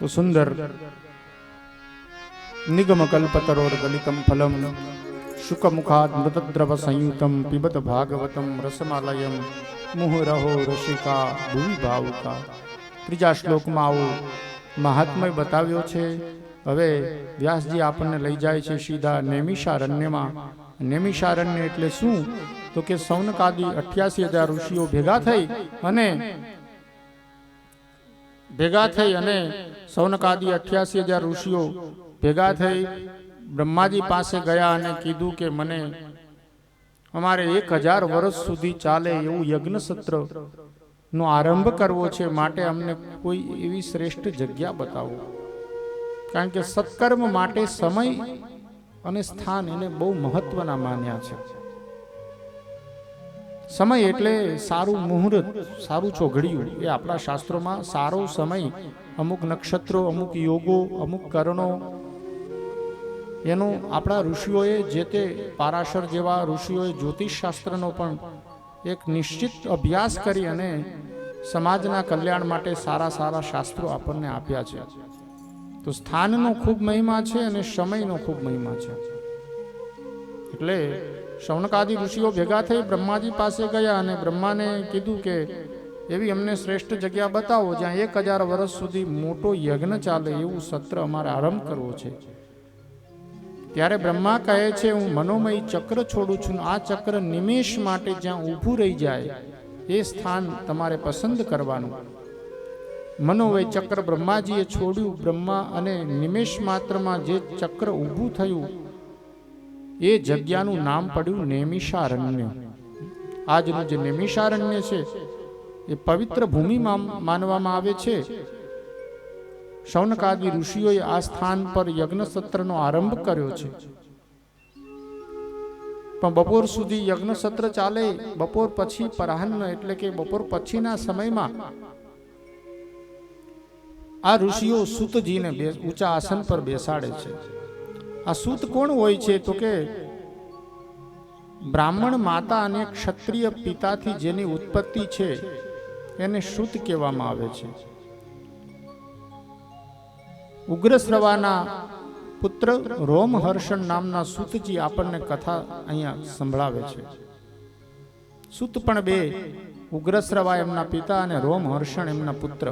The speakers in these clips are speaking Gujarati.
तो सुंदर निगम कल्पतरोर्गलितं फलम शुकमुखात् मृतद्रव संयुतम पिबत भागवतम रसमालयम मुहुरहो रसिका भूवि भावुका। ત્રીજા શ્લોકમાં આવો મહાત્મય બતાવ્યો છે। હવે વ્યાસજી આપણને લઈ જાય છે સીધા નૈમિષારણ્યમાં। નૈમિષારણ્ય એટલે શું? તો કે સૌનકાદી 88,000 ઋષિઓ ભેગા થઈ અને સૌનકાદી 88,000 ઋષિઓ ભેગા થઈ બ્રહ્માજી પાસે ગયા અને કીધું કે મને અમારે 1000 વર્ષ સુધી ચાલે એવું યજ્ઞ સત્ર નો આરંભ કરવો છે, માટે અમને કોઈ એવી શ્રેષ્ઠ જગ્યા બતાવો। કારણ કે સત્કર્મ માટે સમય અને સ્થાન એને બહુ મહત્વના માન્યા છે। સમય એટલે સારું મુહૂર્ત, સારું ચોઘડિયું, એ આપણા શાસ્ત્રોમાં સારો સમય, અમુક નક્ષત્રો, અમુક યોગો, અમુક કરણો, એનું આપણા ઋષિઓએ જે તે પારાશર જેવા ઋષિઓએ જ્યોતિષ શાસ્ત્રનો પણ એક નિશ્ચિત અભ્યાસ કરી અને સમાજના કલ્યાણ માટે સારા સારા શાસ્ત્રો આપણને આપ્યા છે। તો સ્થાનનો ખૂબ મહિમા છે અને સમયનો ખૂબ મહિમા છે। એટલે શૌનકાદી ઋષિઓ ભેગા થઈ બ્રહ્માજી પાસે ગયા અને બ્રહ્માને કીધું કે એવી અમને શ્રેષ્ઠ જગ્યા બતાવો જ્યાં 1000 વર્ષ સુધી મોટો યજ્ઞ ચાલે એવું સત્ર અમારે આરંભ કરવો છે। ત્યારે બ્રહ્મા કહે છે, હું મનોમય ચક્ર છોડું છું, આ ચક્ર નિમેષ માટે જ્યાં ઊભું રહી જાય એ સ્થાન તમારે પસંદ કરવાનું। મનોમય ચક્ર બ્રહ્માજીએ છોડ્યું। બ્રહ્મા અને નિમેષ માત્રમાં જે ચક્ર ઊભું થયું એ જગ્યાનું નામ પડ્યું નૈમિષારણ્ય। આજનું જે નૈમિષારણ્ય છે એ પવિત્ર ભૂમિ માનવામાં આવે છે। શૌનકાદી ઋષિઓએ આ સ્થાન પર યજ્ઞ સત્રનો આરંભ કર્યો છે, પણ બપોર સુધી યજ્ઞ સત્ર ચાલે। બપોર પછી પરાહ્ન એટલે કે બપોર પછીના સમયમાં આ ઋષિઓ સૂતજીને ઊંચા આસન પર બેસાડે છે। આ સૂત કોણ હોય છે? તો કે બ્રાહ્મણ માતા અને ક્ષત્રિય પિતાથી જેની ઉત્પત્તિ છે એને સૂત કહેવામાં આવે છે। ઉગ્રશ્રવાના પુત્ર રોમહર્ષણ નામના સૂતજી આપણને કથા અહીંયા સંભળાવે છે। સૂત પણ બે, ઉગ્રશ્રવા એમના પિતા અને રોમહર્ષણ એમના પુત્ર।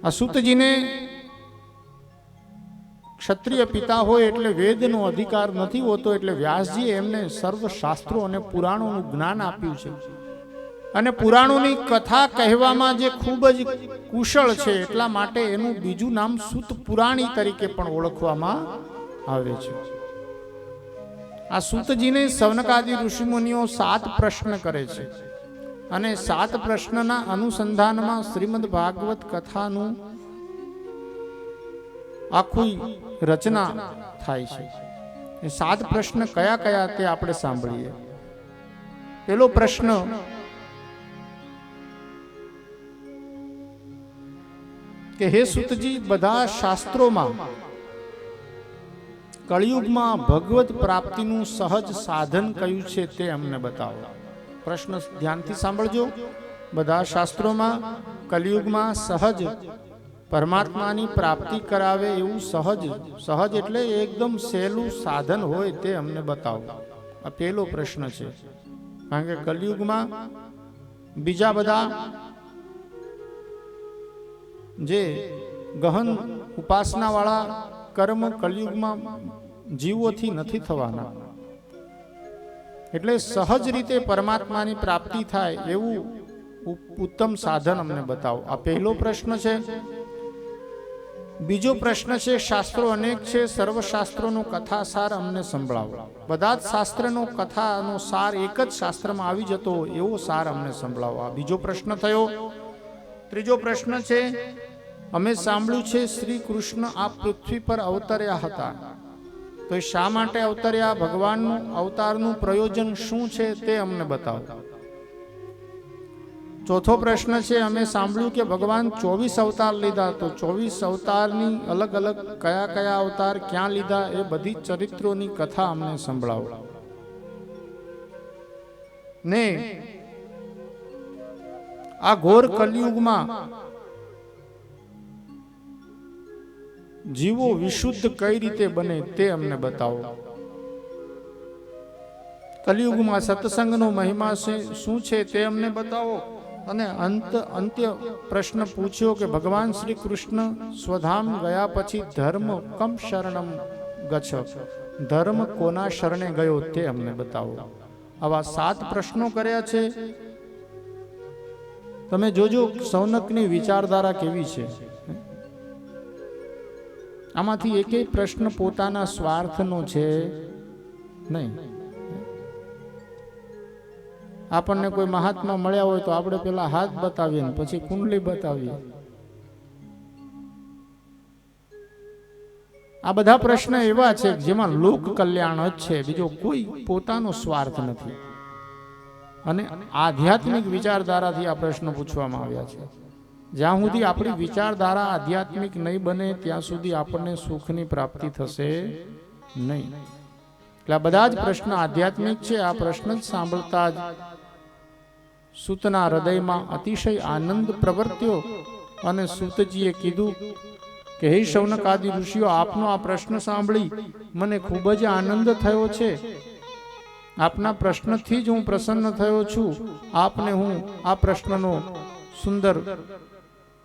આ સૂતજીને ક્ષત્રિય પિતા હોય એટલે વેદનો અધિકાર નથી હોતો, એટલે વ્યાસજીએ એમને સર્વ શાસ્ત્રો અને પુરાણોનું જ્ઞાન આપ્યું છે। અને પુરાણોની કથા કહેવામાં જે ખૂબ જ કુશળ છે એટલા માટે એનું બીજું નામ સૂત પુરાણી તરીકે પણ ઓળખવામાં આવે છે। આ સૂતજીને સૌનકાદી ઋષિમુનિઓ 7 પ્રશ્ન કરે છે અને 7 પ્રશ્નના અનુસંધાનમાં શ્રીમદ ભાગવત કથાનું આખી રચના થાય છે। એ 7 પ્રશ્ન કયા કયા તે આપણે સાંભળીએ। પેલો પ્રશ્ન કે હે સૂતજી, બધા શાસ્ત્રોમાં કળિયુગમાં ભગવત પ્રાપ્તિનું સહજ સાધન કયું છે તે અમને બતાવો। પ્રશ્ન ધ્યાનથી સાંભળજો। બધા શાસ્ત્રોમાં કલિયુગમાં સહજ પરમાત્માની પ્રાપ્તિ કરાવે એવું સહજ એટલે એકદમ સહેલું સાધન હોય તે અમને બતાવો। આ પહેલો પ્રશ્ન છે, કારણ કે કલિયુગમાં બીજા બધા જે ગહન ઉપાસના વાળા કર્મ કલિયુગમાં જીવોથી નથી થવાના, એટલે સહજ રીતે પરમાત્માની પ્રાપ્તિ થાય એવું ઉત્તમ સાધન અમને બતાવો। આ પહેલો પ્રશ્ન છે। બીજો પ્રશ્ન છે, શાસ્ત્રો અનેક છે, સર્વશાસ્ત્રોનો કથાસાર અમને સંભળાવો। બધા જ શાસ્ત્રનો કથાનો સાર એક જ શાસ્ત્રમાં આવી જતો એવો સાર અમને સંભળાવો। આ બીજો પ્રશ્ન થયો। ત્રીજો પ્રશ્ન છે, અમે સાંભળ્યું છે શ્રી કૃષ્ણ આ પૃથ્વી પર અવતર્યા હતા, તો એ શા માટે અવતર્યા? ભગવાનનું અવતારનું પ્રયોજન શું છે તે અમને બતાવો। ચોથો પ્રશ્ન છે, અમે સાંભળ્યું કે ભગવાન 24 અવતાર લીધા, તો 24 અવતારની અલગ અલગ કયા કયા અવતાર ક્યાં લીધા એ બધી ચરિત્રોની કથા અમને સંભળાવો। ને આ ઘોર કલિયુગમાં જીવો વિશુદ્ધ કઈ રીતે બને તે અમને બતાવો. કલિયુગમાં સત્સંગનો મહિમા શું છે તે અમને બતાવો. અને અંત્ય પ્રશ્ન પૂછ્યો કે ભગવાન શ્રી કૃષ્ણ સ્વધામ ગયા પછી ધર્મ કમ શરણમ ગચ્છ, ધર્મ કોના શરણે ગયો તે અમને બતાવો. આવા 7 પ્રશ્નો કર્યા છે. તમે જોજો સૌનકની વિચારધારા કેવી છે. આમાંથી એકેય પ્રશ્ન પોતાના સ્વાર્થનો છે નહીં. આપણને કોઈ મહાત્મા મળ્યા હોય તો આપણે પેલા હાથ બતાવીએ ને પછી કુંડલી બતાવીએ. આ બધા પ્રશ્ન એવા છે જેમાં લોક કલ્યાણ જ છે, બીજો કોઈ પોતાનો સ્વાર્થ નથી. અને આધ્યાત્મિક વિચારધારાથી આ પ્રશ્ન પૂછવામાં આવ્યા છે. જ્યાં સુધી આપણી વિચારધારા આધ્યાત્મિક નહીં બને ત્યાં સુધી આપણને સુખની પ્રાપ્તિ થશે નહીં. એટલે બધા જ પ્રશ્ન આધ્યાત્મિક છે. આ પ્રશ્ન જ સાંભળતા જ સૂતના હૃદયમાં અતિશય આનંદ પ્રવર્ત્યો અને સૂતજીએ કીધું કે હે શૌનકાદિ ઋષિઓ, આપનો આ પ્રશ્ન સાંભળી મને ખૂબ જ આનંદ થયો છે. આપના પ્રશ્નથી જ હું પ્રસન્ન થયો છું. આપને હું આ પ્રશ્નનો સુંદર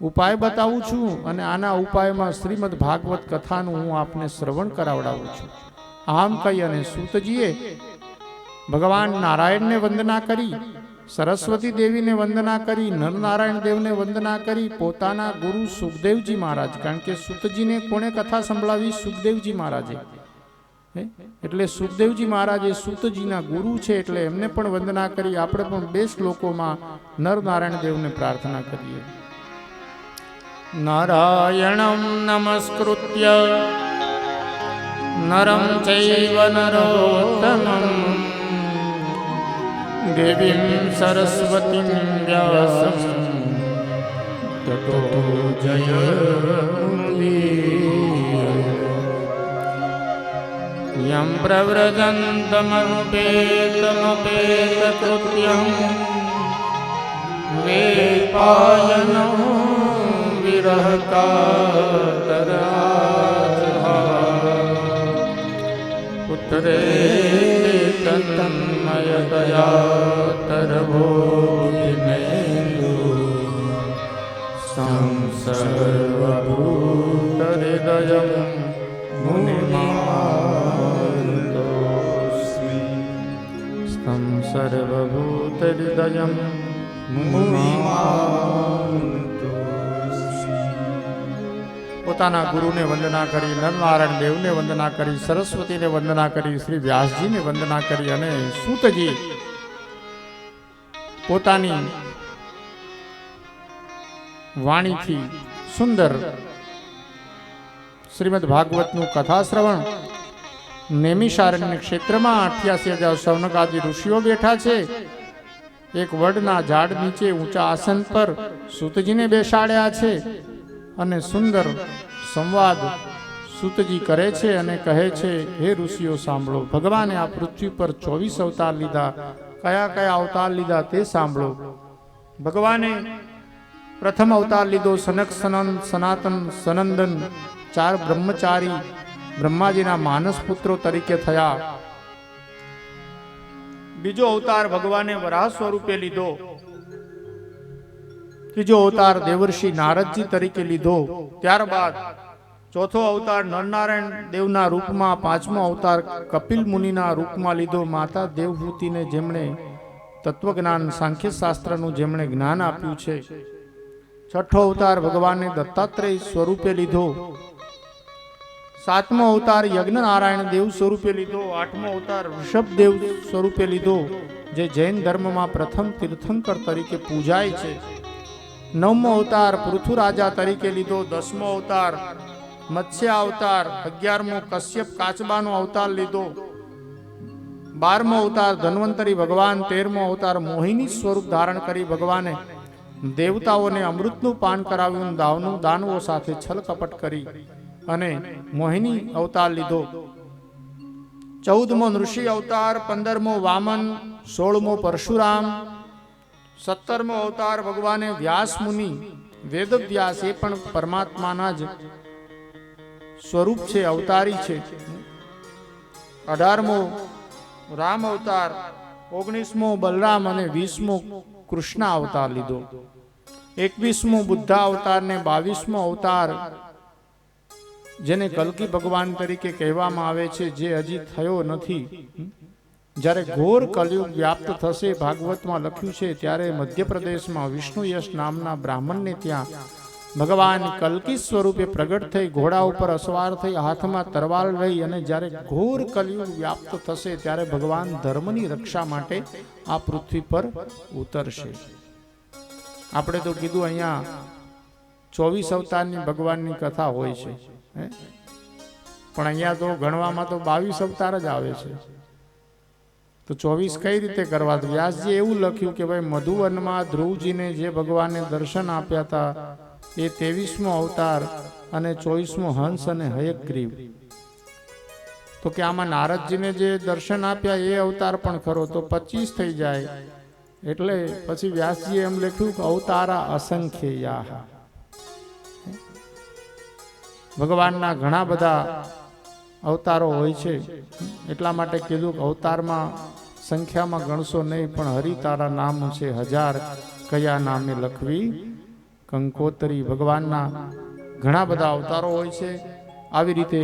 ઉપાય બતાવું છું અને આના ઉપાયમાં શ્રીમદ ભાગવત કથાનું હું આપને શ્રવણ કરાવડાવું છું. આમ કહી અને સૂતજીએ ભગવાન નારાયણને વંદના કરી, સરસ્વતી દેવીને વંદના કરી, નરનારાયણ દેવને વંદના કરી, પોતાના ગુરુ સુખદેવજી મહારાજ, કારણ કે સૂતજીને કોણે કથા સંભળાવી? સુખદેવજી મહારાજે. એટલે સુખદેવજી મહારાજ એ સૂતજીના ગુરુ છે એટલે એમને પણ વંદના કરી. આપણે પણ 2 શ્લોકોમાં નરનારાયણ દેવને પ્રાર્થના કરીએ. નારાયણમ નમસ્કૃત્ય નરમ ચૈવ નરોત્તમં દેવીમ સરસ્વતીમ વ્યાસમ તતો જયમુદીરયે યમ પ્રવ્રજन्तमनुपेतमपेतकृत्यं વેપાયનો પુત્રે તન્મયતયા તરભોગિમેન્દુ સર્વભૂતહૃદયં મુનિમાનતોસ્મિ સ્તં સર્વભૂતહૃદયં મુનિમાનતોસ્મિ. પોતાના ગુરુને વંદના કરી, નરનારાયણ દેવને વંદના કરી, સરસ્વતીને વંદના કરી, શ્રી વ્યાસજીને વંદના કરી અને સૂતજી પોતાની વાણીથી સુંદર શ્રીમદ ભાગવતનું કથા શ્રવણ. નેમિષારણ્ય ક્ષેત્રમાં 88,000 શૌનકાદિ ઋષિઓ બેઠા છે. એક વડના ઝાડ નીચે ઊંચા આસન પર સૂતજીને બેસાડ્યા છે અને સુંદર સંવાદ સૂતજી કરે છે અને કહે છે, હે ઋષિઓ સાંભળો, ભગવાને આ પૃથ્વી પર 24 અવતાર લીધા. કયા કયા અવતાર લીધા તે સાંભળો. ભગવાને પ્રથમ અવતાર લીધો સનક સનાતન સનંદન, 4 બ્રહ્મચારી બ્રહ્માજીના માનસ પુત્રો તરીકે થયા. બીજો અવતાર ભગવાને વરાહ સ્વરૂપે લીધો. ત્રીજો અવતાર દેવર્ષિ નારદજી તરીકે લીધો. ત્યારબાદ ચોથો અવતાર નરનારાયણ દેવના રૂપમાં, પાંચમો અવતાર કપિલ મુનિના રૂપમાં લીધો. માતા દેવહૂતિને જેમણે તત્વજ્ઞાન સાંખ્ય શાસ્ત્રનું જેમણે જ્ઞાન આપ્યું છે. છઠ્ઠો અવતાર ભગવાને દત્તાત્રેય સ્વરૂપે લીધો. સાતમો અવતાર યજ્ઞ નારાયણ દેવ સ્વરૂપે લીધો. આઠમો અવતાર ઋષભદેવ સ્વરૂપે લીધો, જે જૈન ધર્મમાં પ્રથમ તીર્થંકર તરીકે પૂજાય છે. નવમો અવતાર પૃથુરાજા તરીકે લીધો. 10મો અવતાર મત્સ્ય અવતાર. 11મો કશ્યપ કાચબાનો અવતાર લીધો. 12મો અવતાર ધન્વંતરી ભગવાન. 13મો અવતાર મોહિની સ્વરૂપ ધારણ કરી ભગવાને દેવતાઓને અમૃતનું પાન કરાવ્યું. દાનવો સાથે છલ કપટ કરી અને મોહિની અવતાર લીધો. 14મો નૃષિ અવતાર. 15મો વામન. 16મો પરશુરામ. 17મો અવતાર ભગવાને વ્યાસ મુનિ વેદ વ્યાસ, એ પણ પરમાત્માના જ સ્વરૂપ છે, અવતારી છે. 18મો રામ અવતાર, 19મો બલરામ અને 20મો કૃષ્ણ અવતાર લીધો. 21મો બુદ્ધ અવતાર ને 22મો અવતાર જેને કલ્કી ભગવાન તરીકે કહેવામાં આવે છે, જે હજી થયો નથી. જ્યારે ઘોર કલયુગ વ્યાપ્ત થશે, ભાગવતમાં લખ્યું છે, ત્યારે મધ્યપ્રદેશમાં વિષ્ણુ યશ નામના બ્રાહ્મણને ત્યાં ભગવાન કલ્કી સ્વરૂપે પ્રગટ થઈ, ઘોડા ઉપર અસવાર થઈ, હાથમાં તરવાર રહી, અને જ્યારે ઘોર કલયુગ વ્યાપ્ત થશે ત્યારે ભગવાન ધર્મની રક્ષા માટે આ પૃથ્વી પર ઉતરશે. આપણે તો કીધું અહીંયા 24 અવતારની ભગવાનની કથા હોય છે, પણ અહીંયા તો ગણવામાં તો 22 અવતાર જ આવે છે. તો 24 કઈ રીતે કરવા? વ્યાસજી એવું લખ્યું કે ભાઈ મધુવનમાં ધ્રુવજીને જે ભગવાને દર્શન આપ્યા હતા એ 23મો અવતાર અને 24મો હંસ અને હયગ્રીવ. તો કે આમાં નારદજીને જે દર્શન આપ્યા એ અવતાર પણ ખરો, તો 25 થઈ જાય. એટલે પછી વ્યાસજીએ એમ લખ્યું કે અવતારા અસંખ્ય યાહ. ભગવાનના ઘણા બધા અવતારો હોય છે, એટલા માટે કીધું કે અવતારમાં સંખ્યામાં ગણશો નહીં, પણ હરિ તારા નામ છે 1000, કયા નામે લખવી કંકોતરી. ભગવાનના ઘણા બધા અવતારો હોય છે. આવી રીતે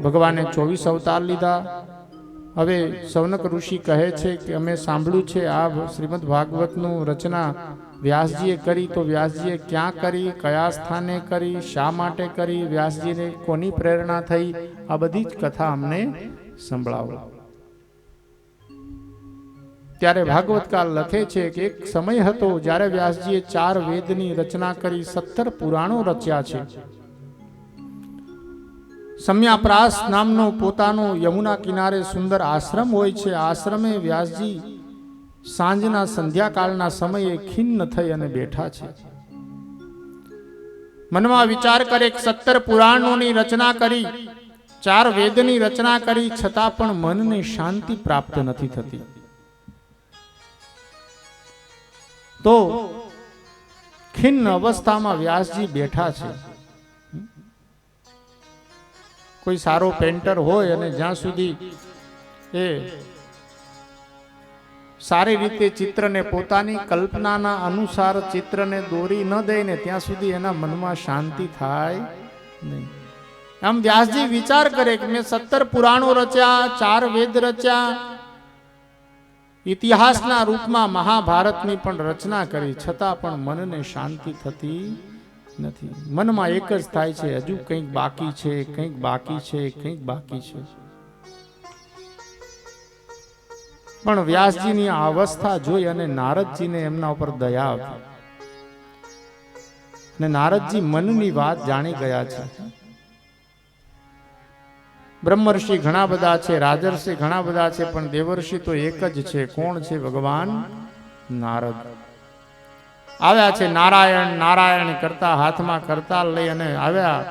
ભગવાને 24 અવતાર લીધા. હવે સૌનક ઋષિ કહે છે કે અમે સાંભળ્યું છે આ શ્રીમદ ભાગવતનું રચના વ્યાસજીએ કરી, તો વ્યાસજીએ ક્યાં કરી, કયા સ્થાને કરી, શા માટે કરી, વ્યાસજીને કોની પ્રેરણા થઈ, આ બધી જ કથા અમને સંભળાવો. ત્યારે ભાગવતકાર લખે છે કે એક સમય હતો જ્યારે વ્યાસજીએ 4 વેદની રચના કરી, 17 પુરાણો રચ્યા છે. સમ્યાપ્રાસ નામનો પોતાનો યમુના કિનારે સુંદર આશ્રમ હોય છે. આશ્રમે વ્યાસજી સાંજના સંધ્યાકાળના સમયે ખિન્ન થઈ અને બેઠા છે. મનમાં વિચાર કરે, 17 પુરાણોની રચના કરી, 4 વેદની રચના કરી, છતાં પણ મનને શાંતિ પ્રાપ્ત નથી થતી. તો ખિન્ન અવસ્થામાં વ્યાસજી બેઠા છે. કોઈ સારો પેન્ટર હોય અને જ્યાં સુધી એ સારી રીતે ચિત્રને પોતાની કલ્પનાના અનુસાર ચિત્રને દોરી ન દે ને ત્યાં સુધી એના મનમાં શાંતિ થાય નહીં. આમ વ્યાસજી વિચાર કરે કે મેં 17 પુરાણો રચ્યા, 4 વેદ રચ્યા, ઇતિહાસના રૂપમાં મહાભારતની પણ રચના કરી, છતાં પણ મનને શાંતિ થતી નથી. મનમાં એક જ થાય છે, હજુ કંઈક બાકી છે, કંઈક બાકી છે, કંઈક બાકી છે. પણ વ્યાસજીની આ અવસ્થા જોઈ અને નારદજીને એમના ઉપર દયા આવી. અને નારદજી મનની વાત જાણી ગયા છે. બ્રહ્મર્ષિ ઘણા બધા છે, રાજર્ષિ ઘણા બધા છે, પણ દેવર્ષિ તો એક જ છે. કોણ છે? ભગવાન નારદ. આવ્યા છે નારાયણ નારાયણ કરતા, હાથમાં કરતાલ લઈ અને આવ્યા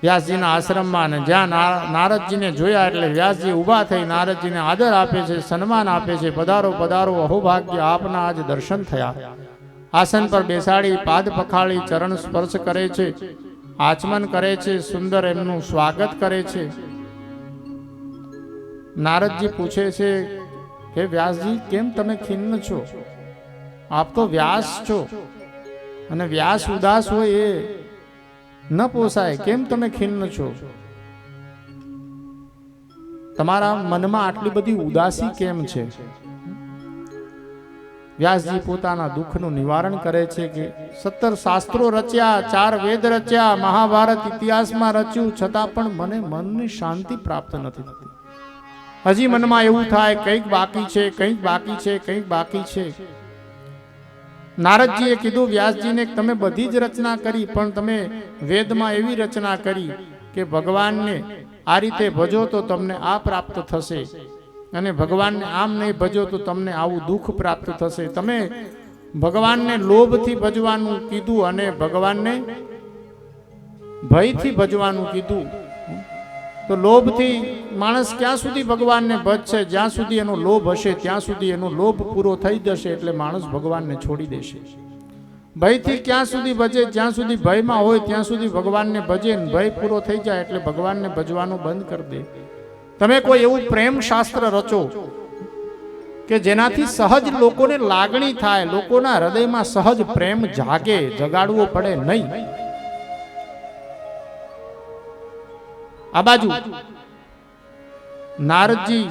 વ્યાસજીના આશ્રમમાં. અને જ્યાં નારદજીને જોયા એટલે વ્યાસજી ઊભા થઈ નારદજીને આદર આપે છે, સન્માન આપે છે. પધારો પધારો, અહોભાગ્ય, આપના આજ દર્શન થયા. આસન પર બેસાડી પાદ પખાળી ચરણ સ્પર્શ કરે છે, આચમન કરે છે, સુંદર એમનું સ્વાગત કરે છે. નારદજી પૂછે છે કે વ્યાસજી, કેમ તમે ખિન્ન છો? આપ તો વ્યાસ છો, અને વ્યાસ ઉદાસ હોય એ ન પોસાય. કેમ તમે ખિન્ન છો? તમારા મનમાં આટલી બધી ઉદાસી કેમ છે? વ્યાસજી પોતાના દુઃખનું નિવારણ કરે છે કે 17 શાસ્ત્રો રચ્યા, 4 વેદ રચ્યા, મહાભારત ઇતિહાસમાં રચ્યું, છતાં પણ મને મનની શાંતિ પ્રાપ્ત નથી થતી. હજી મનમાં એવું થાય કંઈક બાકી છે, કંઈક બાકી છે, કંઈક બાકી છે. નારદજીએ કીધું વ્યાસજીને, તમે બધી જ રચના કરી, પણ તમે વેદમાં એવી રચના કરી કે ભગવાનને આ રીતે ભજો તો તમને આ પ્રાપ્ત થશે, અને ભગવાનને આમ નહીં ભજો તો તમને આવું દુઃખ પ્રાપ્ત થશે. તમે ભગવાનને લોભથી ભજવાનું કીધું અને ભગવાનને ભયથી ભજવાનું કીધું. તો લોભથી માણસ ક્યાં સુધી ભગવાનને ભજશે? જ્યાં સુધી એનો લોભ હશે ત્યાં સુધી એનો લોભ પૂરો થઈ જશે એટલે માણસ ભગવાનને છોડી દેશે. ભયથી ક્યાં સુધી ભજે? જ્યાં સુધી ભયમાં હોય ત્યાં સુધી ભગવાનને ભજે. ભય પૂરો થઈ જાય એટલે ભગવાનને ભજવાનું બંધ કરી દે. તમે કોઈ એવું પ્રેમ શાસ્ત્ર રચો કે જેનાથી સહજ લોકોને લાગણી થાય, લોકોના હૃદયમાં સહજ પ્રેમ જાગે. જગાડવો પડે નહીં. આ બાજુ નારદજી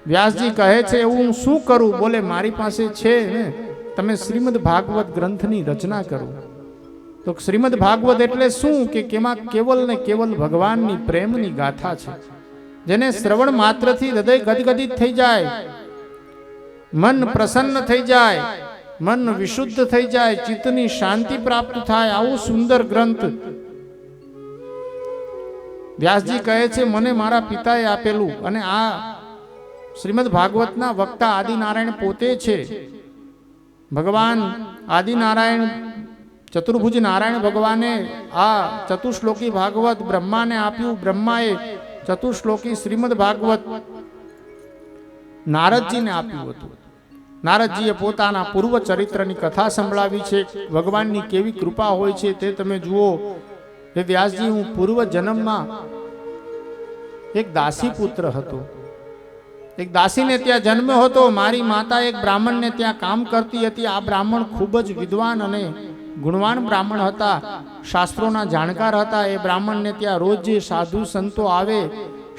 વ્યાસજી કહે છે એવું હું શું કરું? બોલે મારી પાસે છે ને, તમે શ્રીમદ ભાગવત ગ્રંથની રચના કરો. તો શ્રીમદ ભાગવત એટલે શું કે કેમાં કેવલ ને કેવલ ભગવાનની પ્રેમની ગાથા છે, જેને શ્રવણ માત્રથી હૃદય ગદગદિત થઈ જાય, મન પ્રસન્ન થઈ જાય, મન વિશુદ્ધ થઈ જાય, ચિત્તની શાંતિ પ્રાપ્ત થાય. આવું સુંદર ગ્રંથ વ્યાસજી કહે છે મને મારા પિતાએ આપેલું. અને આ શ્રીમદ ભાગવતના વક્તા આદિનારાયણ પોતે છે. ભગવાન આદિનારાયણ ચતુર્ભુજ નારાયણ ભગવાને આ ચતુશ્લોકી ભાગવત બ્રહ્માને આપ્યું. બ્રહ્માએ ચતુશ્લોકી શ્રીમદ ભાગવત નારદજીને આપ્યું હતું. નારદજીએ પોતાના પૂર્વ ચરિત્રની કથા સંભળાવી છે. ભગવાનની કેવી કૃપા હોય છે તે તમે જુઓ. હે વ્યાસજી, હું પૂર્વ જન્મમાં એક દાસી પુત્ર હતો. એક દાસીને ત્યાં જન્મ્યો હતો. મારી માતા એક બ્રાહ્મણને ત્યાં કામ કરતી હતી. આ બ્રાહ્મણ ખૂબ જ વિદ્વાન અને ગુણવાન બ્રાહ્મણ હતા, શાસ્ત્રોના જાણકાર હતા. એ બ્રાહ્મણને ત્યાં રોજ જે સાધુ સંતો આવે,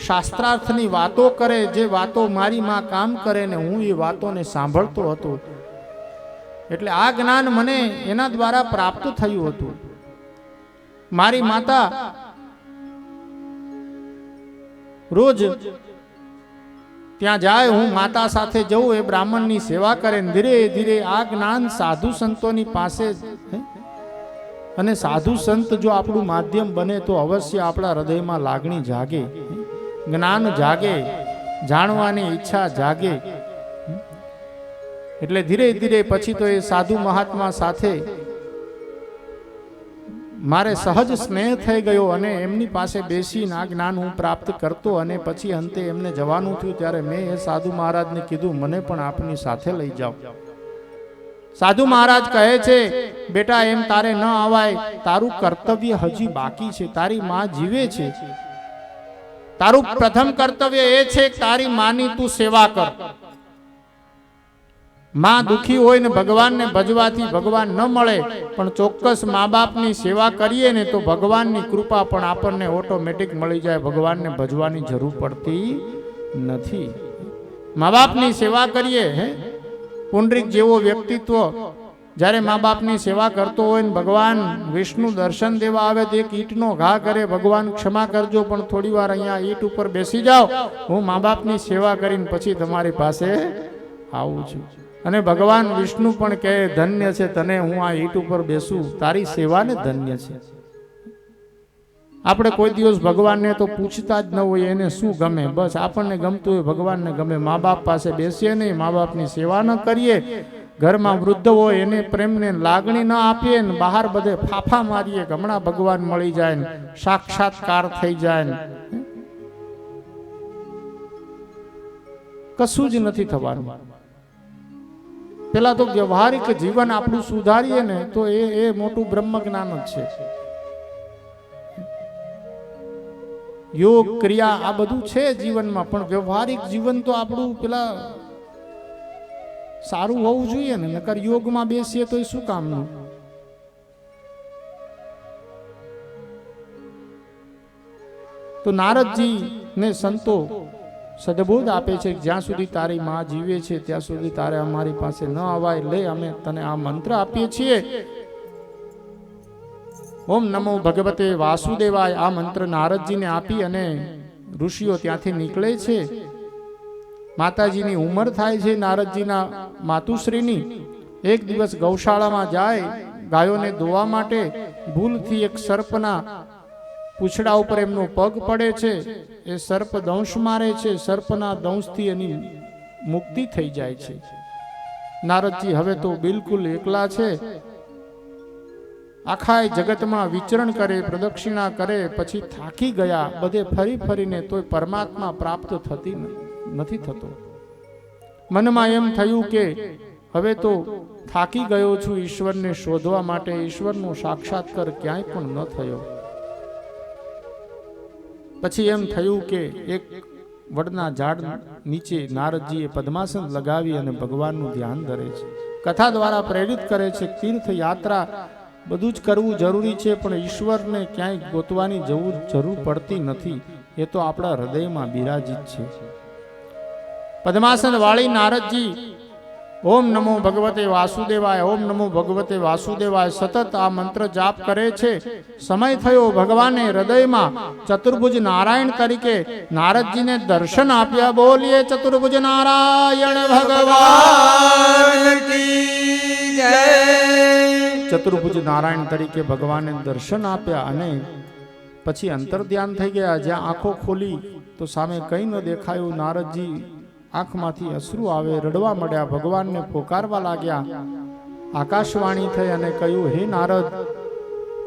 શાસ્ત્રાર્થની વાતો કરે, જે વાતો મારી માં કામ કરે ને હું એ વાતોને સાંભળતો હતો. એટલે આ જ્ઞાન મને એના દ્વારા પ્રાપ્ત થયું હતું. મારી માતા રોજ ત્યાં જાય, હું માતા સાથે જઉં, એ બ્રાહ્મણની સેવા કરે. ધીરે ધીરે આ જ્ઞાન સાધુ સંતોની પાસે, અને સાધુ સંત જો આપણું માધ્યમ બને તો અવશ્ય આપણા હૃદયમાં લાગણી જાગે, જ્ઞાન જાગે, જાણવાની ઈચ્છા જાગે. એટલે ધીરે ધીરે પછી તો એ સાધુ મહાત્મા સાથે મારે સહજ સ્નેહ થઈ ગયો અને એમની પાસે બેસીને આ જ્ઞાન હું પ્રાપ્ત કરતો. અને પછી અંતે એમને જવાનું થયું ત્યારે મેં એ સાધુ મહારાજને કીધું મને પણ આપની સાથે લઈ જાઓ. સાધુ મહારાજ કહે છે બેટા એમ તારે ન આવાય, તારું કર્તવ્ય હજી બાકી છે. તારી માં જીવે છે. તારું પ્રથમ કર્તવ્ય એ છે કે તારી માની તું સેવા કર. માં દુખી હોય ને ભગવાનને ભજવાથી ભગવાન ન મળે, પણ ચોક્કસ મા બાપની સેવા કરીએ ને તો ભગવાનની કૃપા પણ આપણને ઓટોમેટિક મળી જાય. ભગવાનને ભજવાની જરૂર પડતી નથી. મા બાપની સેવા કરીએ. પુંડરીક જેવો વ્યક્તિત્વ જ્યારે મા બાપની સેવા કરતો હોય ને ભગવાન વિષ્ણુ દર્શન દેવા આવે તો એક ઈંટનો ઘા કરે, ભગવાન ક્ષમા કરજો પણ થોડી વાર અહીંયા ઈંટ ઉપર બેસી જાઓ, હું મા બાપની સેવા કરીને પછી તમારી પાસે આવું છું. અને ભગવાન વિષ્ણુ પણ કહે ધન્ય છે તને, હું આ ઈંટ ઉપર બેસું, તારી સેવાને ધન્ય છે. આપણે કોઈ દિવસ ભગવાનને તો પૂછતા જ ન હોય એને શું ગમે, બસ આપણને ગમતું હોય ભગવાનને ગમે. મા બાપ પાસે બેસીએ નહીં, મા બાપની સેવા ન કરીએ, ઘરમાં વૃદ્ધ હોય એને પ્રેમને લાગણી ન આપીએ ને બહાર બધે ફાફા મારીએ કે હમણાં ભગવાન મળી જાય ને સાક્ષાત્કાર થઈ જાય ને, કશું જ નથી થવાનું. પેલા તો વ્યવહારિક જીવન આપણું સુધારીએ ને તો એ મોટું બ્રહ્મ જ્ઞાન જ છે. યોગ ક્રિયા આ બધું છે જીવનમાં, પણ વ્યવહારિક જીવન તો આપણું પેલા સારું હોવું જોઈએ ને. નકર યોગમાં બેસીએ તો એ શું કામનું. તો નારદજી ને સંતો સદબોધ આપે છે કે જ્યાં સુધી તારી માં જીવે છે ત્યાં સુધી તારે અમારી પાસે ન આવાય. લે અમે તને આ મંત્ર આપીએ છીએ, ઓમ નમો ભગવતે વાસુદેવાય. આ મંત્ર નારદજીને આપી અને ઋષિઓ ત્યાંથી નીકળે છે. માતાજીની ઉંમર થાય છે નારદજીના માતુશ્રીની. એક દિવસ ગૌશાળામાં જાય ગાયોને ધોવા માટે, ભૂલથી એક સર્પના પૂંછડા ઉપર એમનો પગ પડે છે. એ સર્પ દંશ મારે છે. સર્પના દંશથી એની મુક્તિ થઈ જાય છે. નારદજી હવે તો બિલકુલ એકલા છે. આખા જગતમાં વિચરણ કરે, પ્રદક્ષિણા કરે, પછી થાકી ગયા. બધે ફરી ફરીને તોય પરમાત્મા પ્રાપ્ત નથી થતો. મનમાં એમ થયું કે હવે તો થાકી ગયો છું ઈશ્વરને શોધવા માટે, ઈશ્વરનો સાક્ષાત્કાર ક્યાંય પણ ન થયો. પછી એમ થયું કે એક વડના ઝાડ નીચે નારદજીએ પદ્માસન લગાવી અને ભગવાનનું ધ્યાન ધરે છે. કથા દ્વારા પ્રેરિત કરે છે તીર્થ યાત્રા બધું જ કરવું જરૂરી છે, પણ ઈશ્વરને ક્યાંય ગોતવાની જરૂર પડતી નથી. એ તો આપણા હૃદયમાં બિરાજિત છે. પદ્માસન વાળી નારદજી ઓમ નમો ભગવતે વાસુદેવાય, ઓમ નમો ભગવતે વાસુદેવાય સતત આ મંત્ર જાપ કરે છે. સમય થયો ભગવાને હૃદયમાં ચતુર્ભુજ નારાયણ તરીકે નારદજીને દર્શન આપ્યા. બોલીએ ચતુર્ભુજ નારાયણ ભગવાન કી જય. ચતુર્ભુજ નારાયણ તરીકે ભગવાને દર્શન આપ્યા અને પછી અંતર ધ્યાન થઈ ગયા. જ્યાં આંખો ખોલી તો સામે કંઈ ન દેખાયું. નારદજી આંખમાંથી અશ્રુ આવે, રડવા મળ્યા, ભગવાનને પોકારવા લાગ્યા. આકાશવાણી થઈ અને કહ્યું, હે નારદ,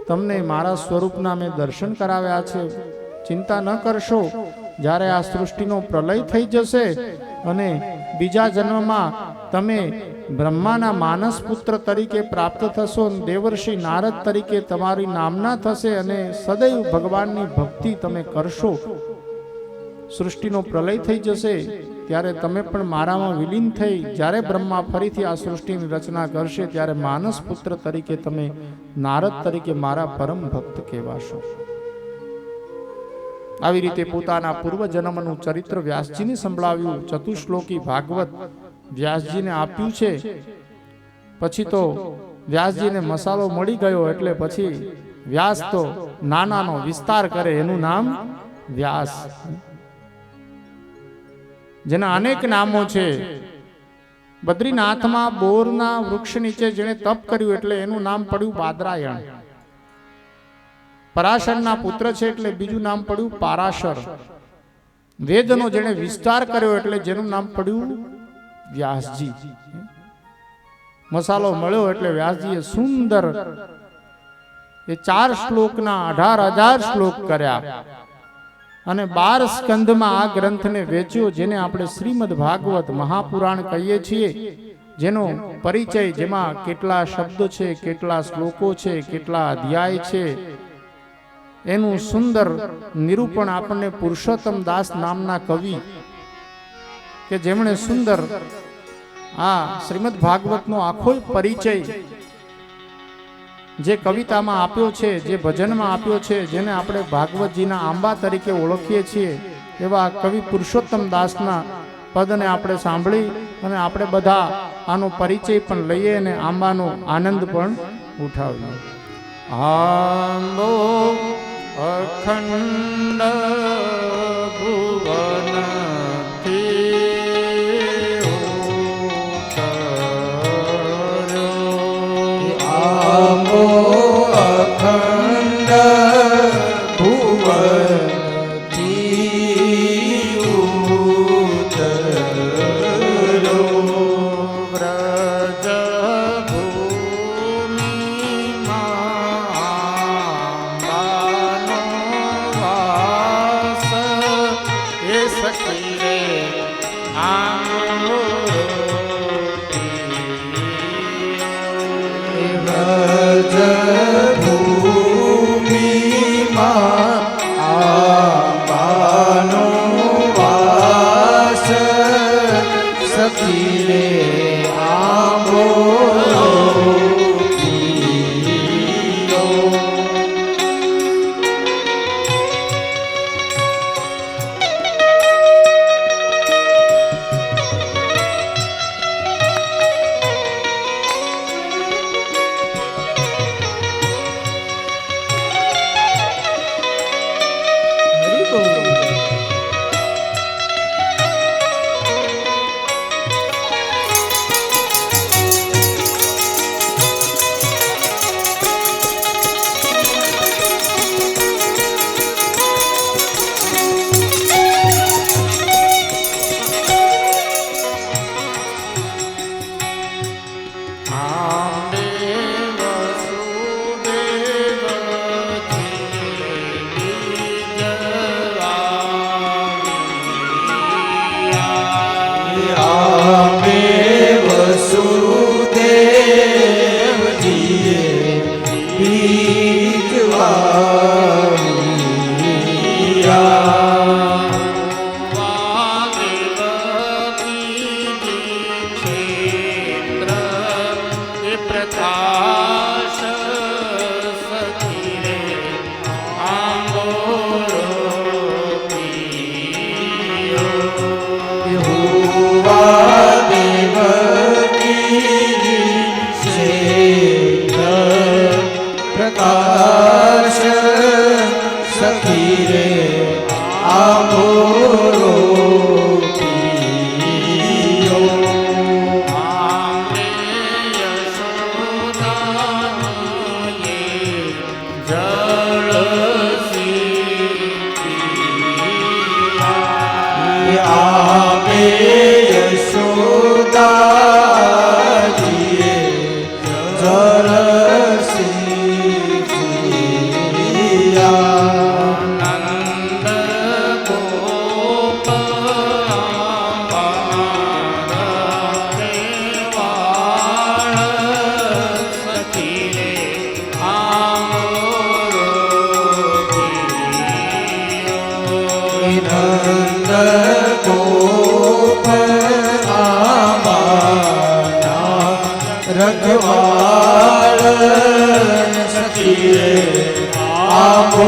તમને મારા સ્વરૂપના મેં દર્શન કરાવ્યા છે, ચિંતા ન કરશો. જ્યારે આ સૃષ્ટિનો પ્રલય થઈ જશે અને બીજા જન્મમાં તમે બ્રહ્માના માનસ પુત્ર તરીકે પ્રાપ્ત થશો, દેવર્ષિ નારદ તરીકે તમારી નામના થશે અને સદૈવ ભગવાનની ભક્તિ તમે કરશો. સૃષ્ટિનો પ્રલય થઈ જશે ત્યારે તમે પણ મારામાં વિલીન થઈ જ્યારે બ્રહ્મા ફરીથી આ સૃષ્ટિની રચના કરશે ત્યારે માનસ પુત્ર તરીકે તમે નારદ તરીકે મારા પરમ ભક્ત કહેવાશો. આવી રીતે પોતાના પૂર્વજન્મનું ચરિત્ર વ્યાસજીને સંભળાવ્યું. ચતુશ્લોકી ભાગવત વ્યાસજીને આપ્યું છે. પછી તો વ્યાસજીને મસાલો મળી ગયો એટલે પછી વ્યાસ તો નાનાનો વિસ્તાર કરે, એનું નામ વ્યાસ. જેના અનેક નામો છે. બદ્રીનાથમાં બોરના વૃક્ષ નીચે જેણે તપ કર્યું એટલે એનું નામ પડ્યું બાદરાયણ. પરાશરના પુત્ર છે એટલે બીજું નામ પડ્યું પારાશર. વેદનો જેણે વિસ્તાર કર્યો એટલે જેનું નામ પડ્યું વ્યાસજી. મસાલો મળ્યો એટલે વ્યાસજીએ સુંદર એ 4 શ્લોકના 18,000 શ્લોક કર્યા અને 12 સ્કંધમાં આ ગ્રંથને વેચ્યો, જેને આપણે શ્રીમદ ભાગવત મહાપુરાણ કહીએ છીએ. જેનો પરિચય, જેમાં કેટલા શબ્દો છે, કેટલા શ્લોકો છે, કેટલા અધ્યાય છે, એનું સુંદર નિરૂપણ આપણને પુરુષોત્તમ દાસ નામના કવિ કે જેમણે સુંદર આ શ્રીમદ ભાગવતનો આખો પરિચય જે કવિતામાં આપ્યો છે, જે ભજનમાં આપ્યો છે, જેને આપણે ભાગવતજીના આંબા તરીકે ઓળખીએ છીએ, એવા કવિ પુરુષોત્તમ દાસના પદને આપણે સાંભળી અને આપણે બધા આનો પરિચય પણ લઈએ અને આંબાનો આનંદ પણ ઉઠાવીએ. આંબો અખંડ ભુવનથી આંબો અખંડ ભુવનથી ઉતર્યો. વ્રજ ભૂમિમાં આંબાનો વાસ એ સખી રે આંબો વ્રજ ભૂમિમાં આંબાનો વાસ સખી રે આંબો પીયો. વાળ સખી રે આંબો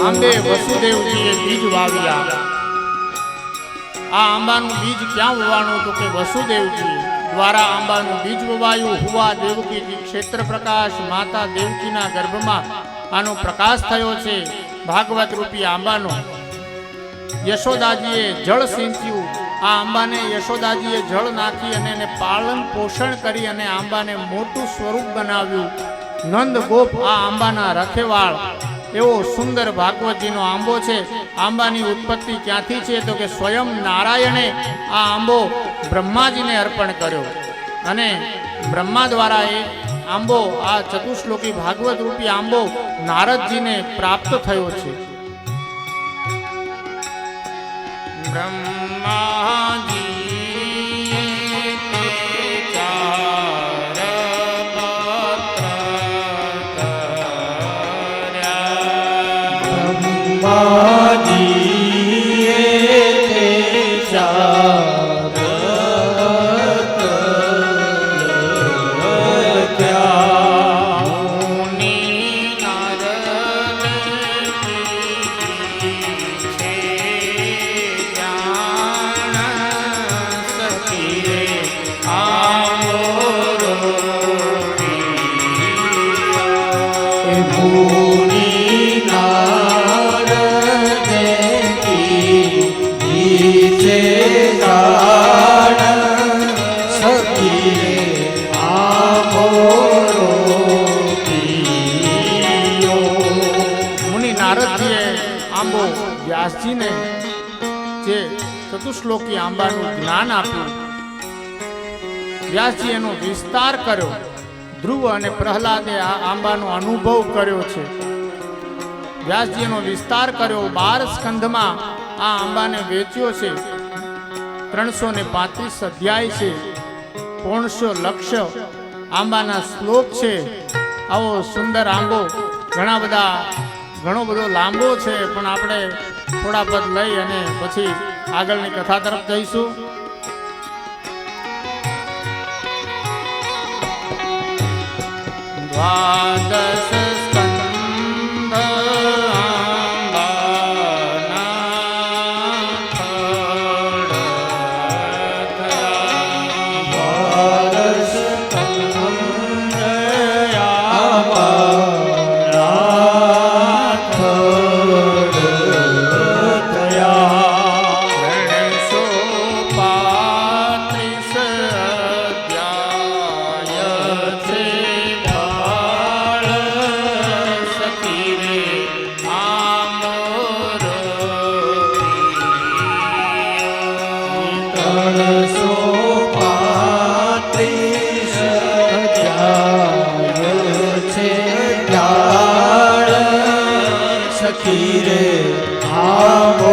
આંબે વસુદેવજીએ બીજ વાવ્યા. આ આંબાનું બીજ ક્યાં વવાણું તો કે વસુદેવજી દ્વારા આંબાનું બીજ વવાયું. હુવા દેવકીજી ક્ષેત્ર પ્રકાશ માતા દેવકીના ગર્ભમાં આનો પ્રકાશ થયો છે. ભાગવત રૂપી આંબાનો યશોદાજીએ જળ સિંચ્યું. આ આંબાને યશોદાજીએ જળ નાખી અને એને પાલન પોષણ કરી અને આંબાને મોટું સ્વરૂપ બનાવ્યું. નંદ ગોપ આ આંબાના રખેવાળ. એવો સુંદર ભાગવતજીનો આંબો છે. આંબાની ઉત્પત્તિ ક્યાંથી છે તો કે સ્વયં નારાયણે આ આંબો બ્રહ્માજીને અર્પણ કર્યો અને બ્રહ્મા દ્વારા એ આંબો આ ચતુશ્લોકી ભાગવત રૂપી આંબો નારદજીને પ્રાપ્ત થયો છે. બ્રહ્માજી વ્યાસજીને જે ચતુશ્લોકી આંબાનું જ્ઞાન આપ્યું. વ્યાસજી એનો વિસ્તાર કર્યો. ધ્રુવ અને પ્રહલાદે આ આંબાનો અનુભવ કર્યો છે. વ્યાસજી એનો વિસ્તાર કર્યો. 12 સ્કંધમાં આ આંબાને વેચ્યો છે. 335 અધ્યાય છે. 500 લક્ષ આંબાના શ્લોક છે. આવો સુંદર આંબો ઘણો બધો લાંબો છે, પણ આપણે થોડા પદ લઈ અને પછી આગળની કથા તરફ જઈશું. દ્વાદશ સ્કંધ આંબાના થડ દ્વાદશ સ્કંધ સખી રે આંબો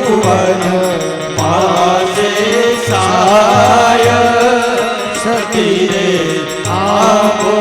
ભુવન માસે સાય સખી રે આંબો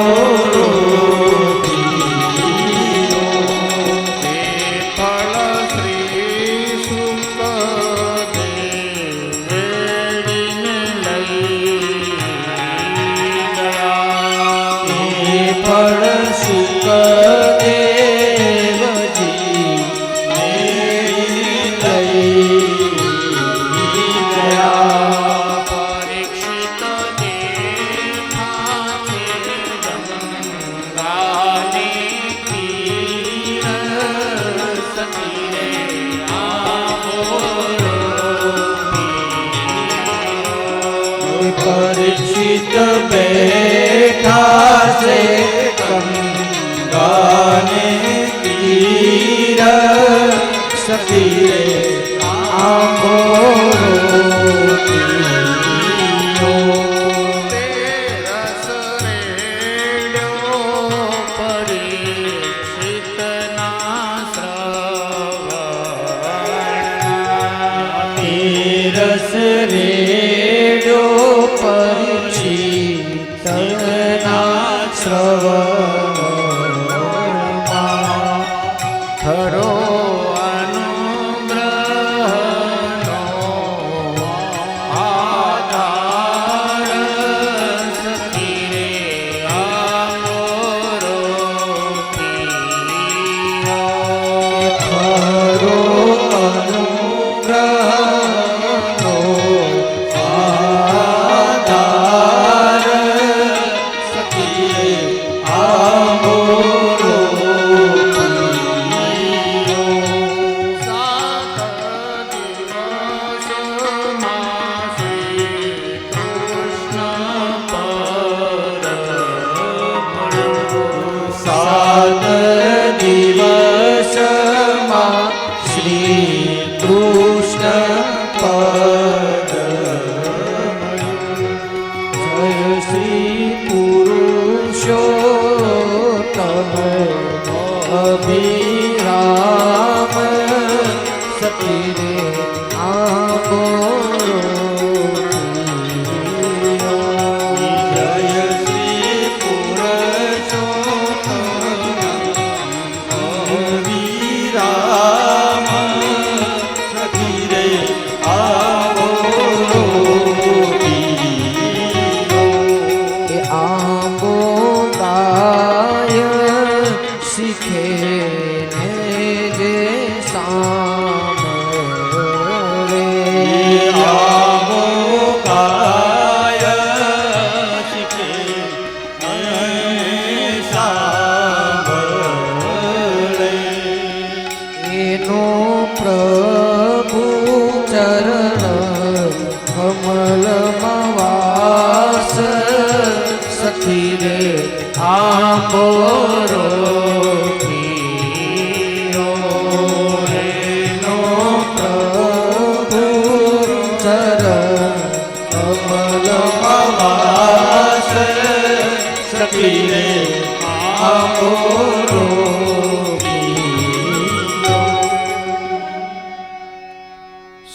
પરીક્ષિત બેઠા છે ગંગાને તીર સખી રે આંબો રસ રેડો પરીક્ષિતના શ્રવણમાં ખરો અનુગ્રહનો આધાર સખી રે આંબો ખરો અભિરામ સખી રે આંબો જય શ્રી પુરુષોત્તમ અભિરામ સખી રે આંબો આંબો ગાય શીખે જે સાંભળે આંબો ગાય શીખે સાંભળે એનો પ્રભુ ચરણ કમલમાં વાસ સખી રે આંબો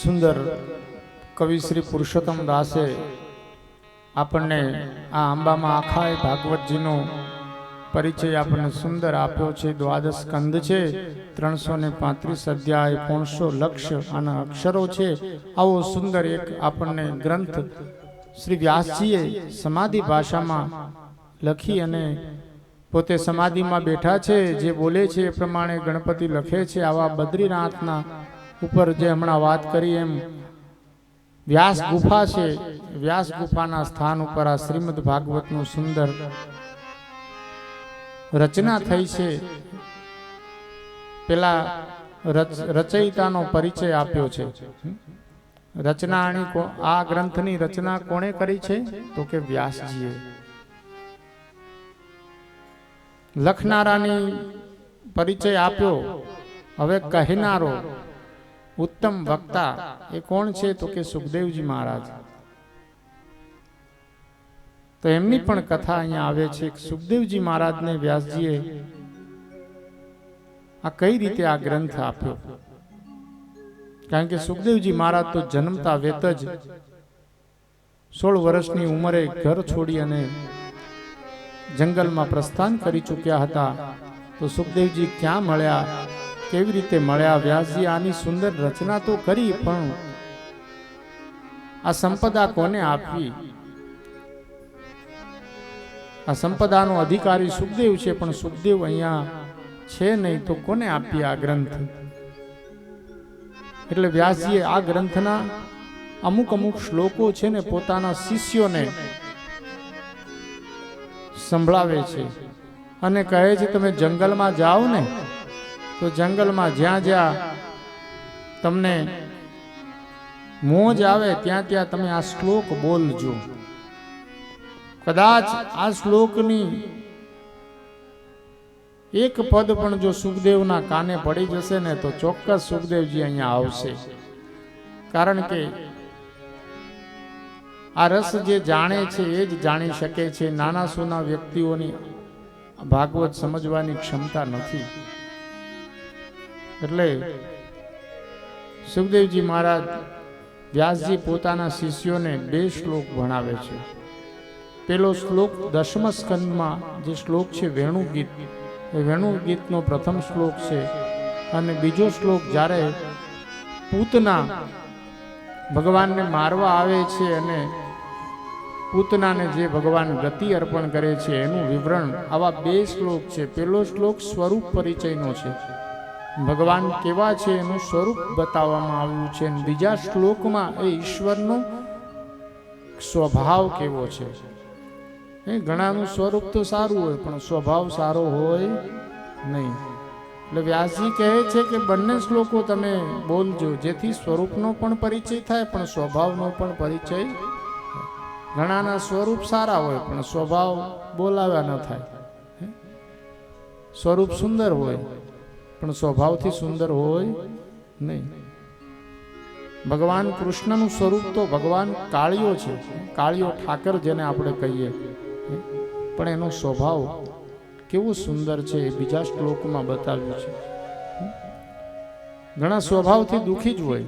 સુંદર કવિ શ્રી પુરુષોત્તમ દાસે આપણને આ આંબામાં આખાય ભાગવતજીનો પરિચય આપણને સુંદર આપ્યો છે. દ્વાદશ સ્કંદ છે, 335 અધ્યાય, 500 લક્ષ આના અક્ષરો છે. આવો સુંદર એક આપણને ગ્રંથ શ્રી વ્યાસજીએ સમાધિ ભાષામાં લખી અને પોતે સમાધિમાં બેઠા છે, જે બોલે છે એ પ્રમાણે ગણપતિ લખે છે. આવા બદ્રીનાથના ઉપર જે હમણાં વાત કરી એમ વ્યાસ ગુફા છે, વ્યાસ ગુફાના સ્થાન ઉપર આ શ્રીમદ ભાગવતનું સુંદર રચના થઈ છે. પેલા રચયિતાનો પરિચય આપ્યો છે. રચનાની આ ગ્રંથની રચના કોણે કરી છે તો કે વ્યાસજીએ. લખનારાની પરિચય આપ્યો. હવે કહેનારો ઉત્તમ વક્તા એ કોણ છે તો કે સુખદેવજી મહારાજ. તો એમની પણ કથા અહીંયા આવે છે. સુખદેવજી મહારાજને વ્યાસજીએ આ કઈ રીતે આ ગ્રંથ આપ્યો કારણ કે સુખદેવજી મહારાજ તો જન્મતા વેત જ 16 વર્ષની ઉંમરે ઘર છોડી અને જંગલમાં પ્રસ્થાન કરી ચૂક્યા હતા. તો સુખદેવજી ક્યાં મળ્યા, કેવી રીતે મળ્યા? વ્યાસજી આની સુંદર રચના તો કરી, પણ આ સંપદા કોને આપવી? આ સંપદાનો અધિકારી સુખદેવ છે, પણ સુખદેવ અહીંયા છે નહીં, તો કોને આપીએ આ ગ્રંથ? એટલે વ્યાસજીએ આ ગ્રંથના અમુક શ્લોકો છે ને પોતાના શિષ્યોને સંભળાવે છે અને કહે છે, તમે જંગલમાં જાઓ ને તો જંગલમાં જ્યાં જ્યાં તમને મોજ આવે ત્યાં ત્યાં તમે આ શ્લોક બોલજો. કદાચ આ શ્લોકની એક પદ પણ જો સુખદેવના કાને પડી જશે ને તો ચોક્કસ સુખદેવજી અહીંયા આવશે. કારણ કે આ રસ જે જાણે છે એ જ જાણી શકે છે. નાના સૂના વ્યક્તિઓની ભાગવત સમજવાની ક્ષમતા નથી. એટલે સુખદેવજી મહારાજ વ્યાસજી પોતાના શિષ્યોને 2 શ્લોક ભણાવે છે. પેલો શ્લોક 10મા સ્કંદમાં જે શ્લોક છે વેણુ ગીત, એ વેણુ ગીતનો પ્રથમ શ્લોક છે. અને બીજો શ્લોક જ્યારે પૂતના ભગવાનને મારવા આવે છે અને પૂતનાને જે ભગવાન ગતિ અર્પણ કરે છે એનું વિવરણ, આવા 2 શ્લોક છે. પેલો શ્લોક સ્વરૂપ પરિચયનો છે, ભગવાન કેવા છે એનું સ્વરૂપ બતાવવામાં આવ્યું છે. અને બીજા શ્લોકમાં એ ઈશ્વરનો સ્વભાવ કેવો છે. એ ઘણાનું સ્વરૂપ તો સારું હોય પણ સ્વભાવ સારો હોય નહીં. એટલે વ્યાસજી કહે છે કે બંને શ્લોકો તમે બોલજો, જેથી સ્વરૂપનો પણ પરિચય થાય પણ સ્વભાવનો પણ પરિચય. ઘણાના સ્વરૂપ સારા હોય પણ સ્વભાવ બોલાવ્યા ન થાય. સ્વરૂપ સુંદર હોય પણ સ્વભાવથી સુંદર હોય નહીં. ભગવાન કૃષ્ણનું સ્વરૂપ તો ભગવાન કાળિયો છે, કાળિયો ઠાકર જેને આપણે કહીએ, પણ એનો સ્વભાવ કેવો સુંદર છે એ બીજા શ્લોકમાં બતાવ્યું છે. ઘણા સ્વભાવથી દુઃખી જ હોય.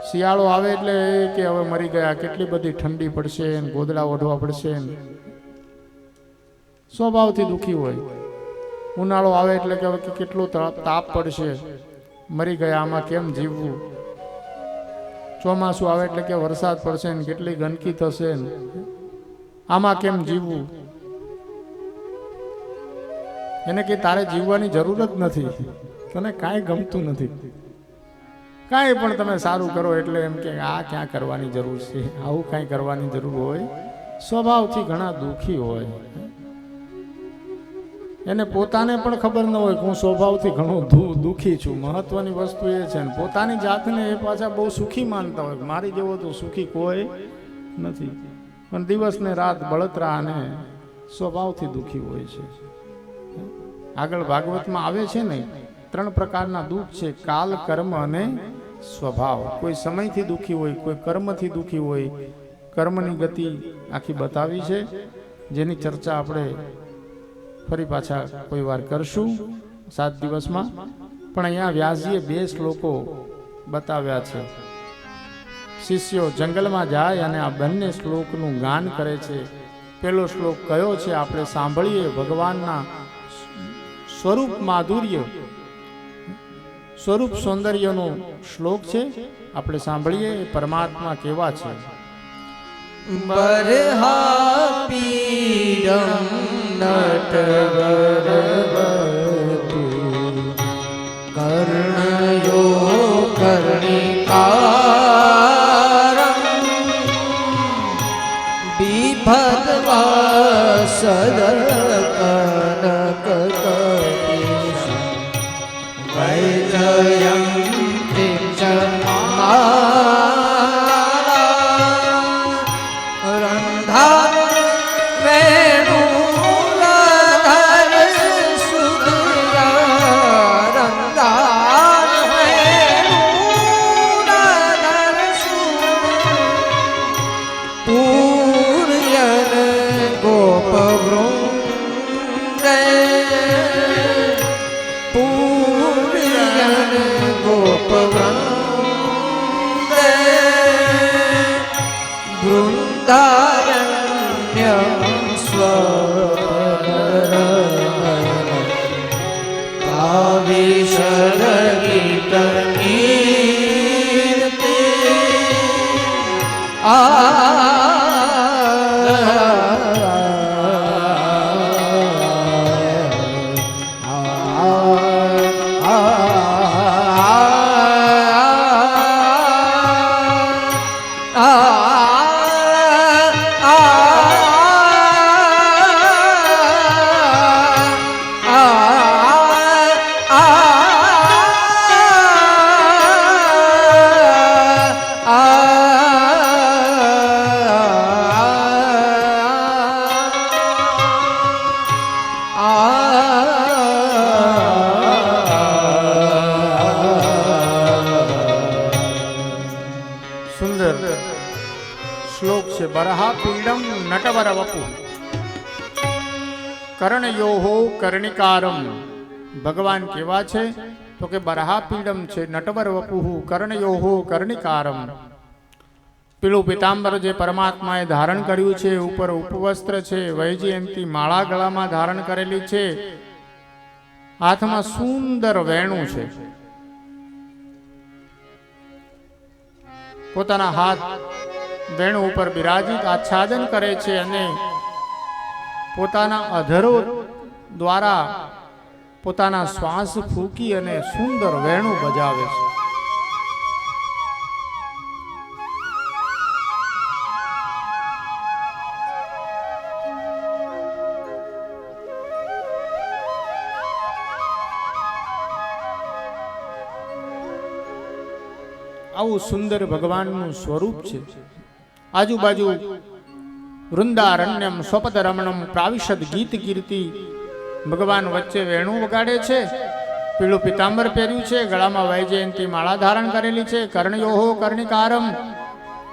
શિયાળો આવે એટલે કે હવે મરી ગયા, કેટલી બધી ઠંડી પડશે, ગોદડા ઓઢવા પડશે, સ્વભાવથી દુઃખી હોય. ઉનાળો આવે એટલે કે હવે કેટલો તાપ પડશે, મરી ગયા, આમાં કેમ જીવવું. ચોમાસું આવે એટલે કે વરસાદ પડશે ને કેટલી ગંદકી થશે, આમાં કેમ જીવવું. એને કે તારે જીવવાની જરૂર જ નથી, તને કાંઈ ગમતું નથી, કાંઈ પણ તમે સારું કરો એટલે એમ કે આ ક્યાં કરવાની જરૂર છે, આવું કાંઈ કરવાની જરૂર હોય. સ્વભાવથી ઘણા દુઃખી હોય. એને પોતાને પણ ખબર ન હોય કે હું સ્વભાવથી ઘણો દુઃખી છું. મહત્વની વસ્તુ એ છે ને પોતાની જાતને એ પાછા બહુ સુખી માનતા હોય, મારી જેવો તો સુખી કોઈ નથી. પણ દિવસ ને રાત બળતરા અને સ્વભાવથી દુઃખી હોય છે. આગળ ભાગવતમાં આવે છે ને 3 પ્રકારના દુઃખ છે, કાલ, કર્મ અને સ્વભાવ. કોઈ સમયથી દુઃખી હોય, કોઈ કર્મથી દુઃખી હોય. કર્મની ગતિ આખી બતાવી છે, જેની ચર્ચા આપણે ફરી પાછા કોઈ વાર કરશું 7 દિવસમાં. પણ અહીંયા વ્યાસજીએ 2 શ્લોકો બતાવ્યા છે. શિષ્યો જંગલમાં જાય અને આ બંને શ્લોકનું ગાન કરે છે. પેલો શ્લોક કયો છે આપણે સાંભળીએ. ભગવાનના સ્વરૂપ માધુર્ય, સ્વરૂપ સૌંદર્યનો શ્લોક છે, આપણે સાંભળીએ. પરમાત્મા કેવા છે. બરહાપીડમ નટવરવતુ કર્ણયો કર્ણિકારં બિભદ્વા સદકનકકપિશં વૈજયંતિં ચ સુંદર શ્લોક છે. બરહા પીડમ નટવર વપુ કર્ણયોહો કર્ણિકારમ. ભગવાન કેવા છે તો કે બરહા પીડમ છે, નટવર વપુહુ કર્ણયોહો કર્ણિકારમ. પીળું પિતાંબર જે પરમાત્માએ ધારણ કર્યું છે, ઉપર ઉપવસ્ત્ર છે, વૈજયંતી માળા ગળામાં ધારણ કરેલી છે, હાથમાં સુંદર વેણું છે. પોતાના હાથ વેણુ ઉપર બિરાજિત આચ્છાદન કરે છે અને પોતાના અધરો દ્વારા પોતાના શ્વાસ ફૂંકી અને સુંદર વેણુ બજાવે છે. આવું સુંદર ભગવાનનું સ્વરૂપ છે. આજુબાજુ વૃંદારણ્યમ સ્વપદ રમણમ પ્રાવિશદ ગીત કીર્તિ. ભગવાન વચ્ચે વેણુ વગાડે છે, પીળું પિતાંબર પહેર્યું છે, ગળામાં વૈજયંતી માળા ધારણ કરેલી છે. કર્ણયોહો કર્ણિકારમ.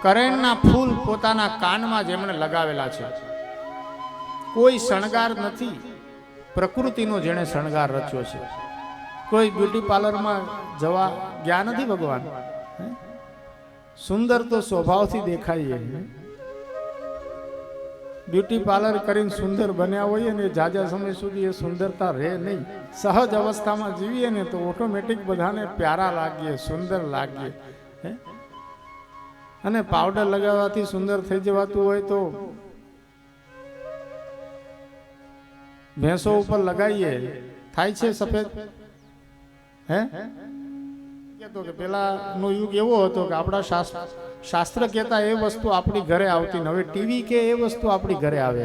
કરેણના ફૂલ પોતાના કાનમાં જેમણે લગાવેલા છે. કોઈ શણગાર નથી, પ્રકૃતિનો જેણે શણગાર રચ્યો છે. કોઈ બ્યુટી પાર્લરમાં જવા ગયા નથી ભગવાન. સુંદર તો સ્વભાવથી દેખાઈએ. બ્યુટી પાર્લર કરીને સુંદર બન્યા હોઈએ ને જાજા સમય સુધી એ સુંદરતા રહે નહીં. સહજ અવસ્થામાં જીવીએ ને તો ઓટોમેટિક બધાને પ્યારા લાગીએ, સુંદર લાગીએ. અને પાવડર લગાવવાથી સુંદર થઈ જવાતું હોય તો ભેંસો ઉપર લગાવીએ, થાય છે સફેદ? હે તો કે પેલાનો યુગ એવો હતો કે આપણા શાસ્ત્ર કહેતા એ વસ્તુ આપણી ઘરે આવતી. હવે ટીવી કે એ વસ્તુ આપણી ઘરે આવે.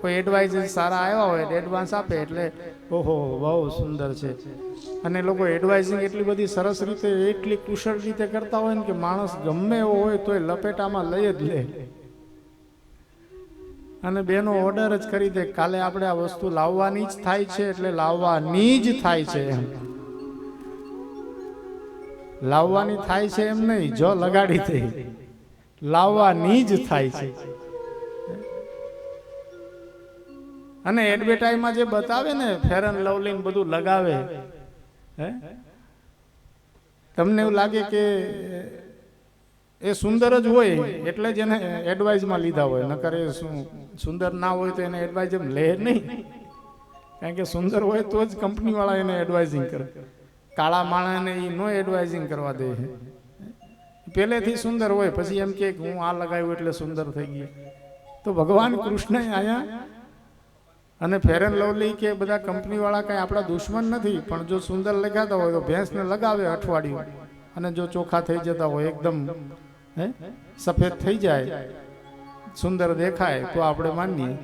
કોઈ એડવાઇઝ સારા આવ્યા હોય એડવાન્સ આપે એટલે ઓહો બહુ સુંદર છે. અને લોકો એડવાઇઝિંગ એટલી બધી સરસ રીતે, એટલી કુશળ રીતે કરતા હોય ને કે માણસ ગમે એવો હોય તોય લપેટામાં લઈ જ લે. અને બેનો ઓર્ડર જ કરી દે, કાલે આપણે આ વસ્તુ લાવવાની જ થાય છે એટલે લાવવાની જ થાય છે. એમ લાવવાની થાય છે એમ નહીં, જો લગાડી દે, લાવવાની જ થાય છે. અને એડવર્ટાઇઝમાં જે બતાવે ને ફેર એન્ડ લવલી બધું લગાવે, હે તમને એવું લાગે કે એ સુંદર જ હોય એટલે જ એને એડવાઇઝમાં લીધા હોય. નકર એ સુંદર ના હોય તો એને એડવાઇઝ એમ લે નહીં. કારણ કે સુંદર હોય તો જ કંપનીવાળા એને એડવાઇઝિંગ કરે. કાળા માણસને એ નો એડવાઇઝિંગ કરવા દે. પહેલેથી સુંદર હોય પછી એમ કે હું આ લગાવ્યું એટલે સુંદર થઈ ગયું. તો ભગવાન કૃષ્ણ આયા અને ફેર એન્ડ લવલી કે બધા કંપનીવાળા કાંઈ આપણા દુશ્મન નથી, પણ જો સુંદર લગાતા હોય તો ભેંસને લગાવે અઠવાડિયું, અને જો ચોખ્ખા થઈ જતા હોય એકદમ સફેદ થઈ જાય, સુંદર દેખાય તો આપણે માનીએ.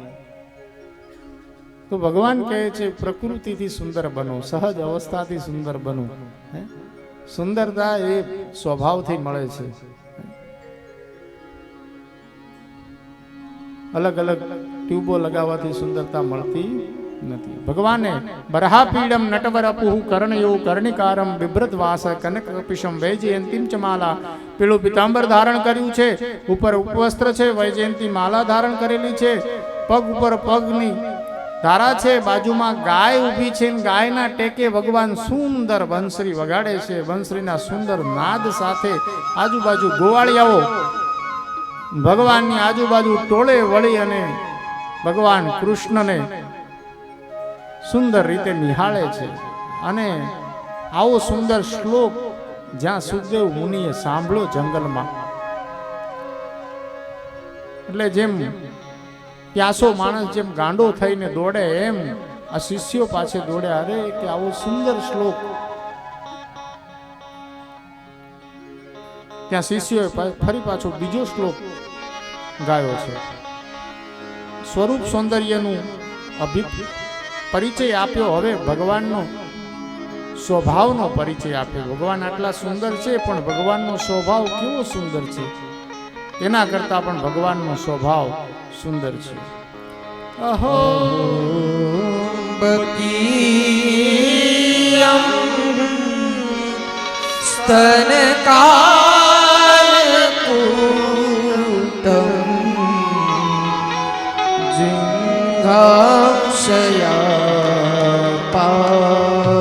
તો ભગવાન કહે છે પ્રકૃતિથી સુંદર બનો, સહજ અવસ્થાથી સુંદર બનો. સુંદરતા એ સ્વભાવથી મળે છે. અલગ અલગ ટ્યુબો લગાવવાથી સુંદરતા મળતી નથી. ભગવાને બરહા પીડમ નટવર અપુહુ કર્ણયો કર્ણિકારમ બિભ્રત વાસ કનક કપિશમ વૈજયંતીમ ચ માલા. પેલું પિતાંબર ધારણ કર્યું છે, ઉપર ઉપવસ્ત્ર છે, વૈજયંતી માલા ધારણ કરેલી છે, પગ ઉપર પગની ધારા છે, બાજુમાં ગાય ઊભી છે, ગાયના ટેકે ભગવાન સુંદર બંસરી વગાડે છે. બંસરીના સુંદર નાદ સાથે આજુબાજુ ગોવાળિયાઓ ભગવાનની આજુબાજુ ટોળે વળી અને ભગવાન કૃષ્ણને સુંદર રીતે નિહાળે છે. અને આવો સુંદર શ્લોક જ્યાં સુખદેવ મુનિએ સાંભળ્યો જંગલમાં, એટલે જેમ પ્યાસો માણસ જેમ ગાંડો થઈને દોડે એમ આ શિષ્યો પાછે દોડ્યા. અરે કે આવો સુંદર શ્લોક ત્યાં શિષ્યોએ ફરી પાછો બીજો શ્લોક ગાયો છે. સ્વરૂપ સૌંદર્યનું પરિચય આપ્યો. હવે ભગવાનનો સ્વભાવનો પરિચય આપ્યો. ભગવાન આટલા સુંદર છે પણ ભગવાનનો સ્વભાવ કેવો સુંદર છે, એના કરતા પણ ભગવાનનો સ્વભાવ સુંદર છે. અહો બકીયમ સ્તનકાલકૂટમ જિંઘાક્ષયા પાયદપ્યસારી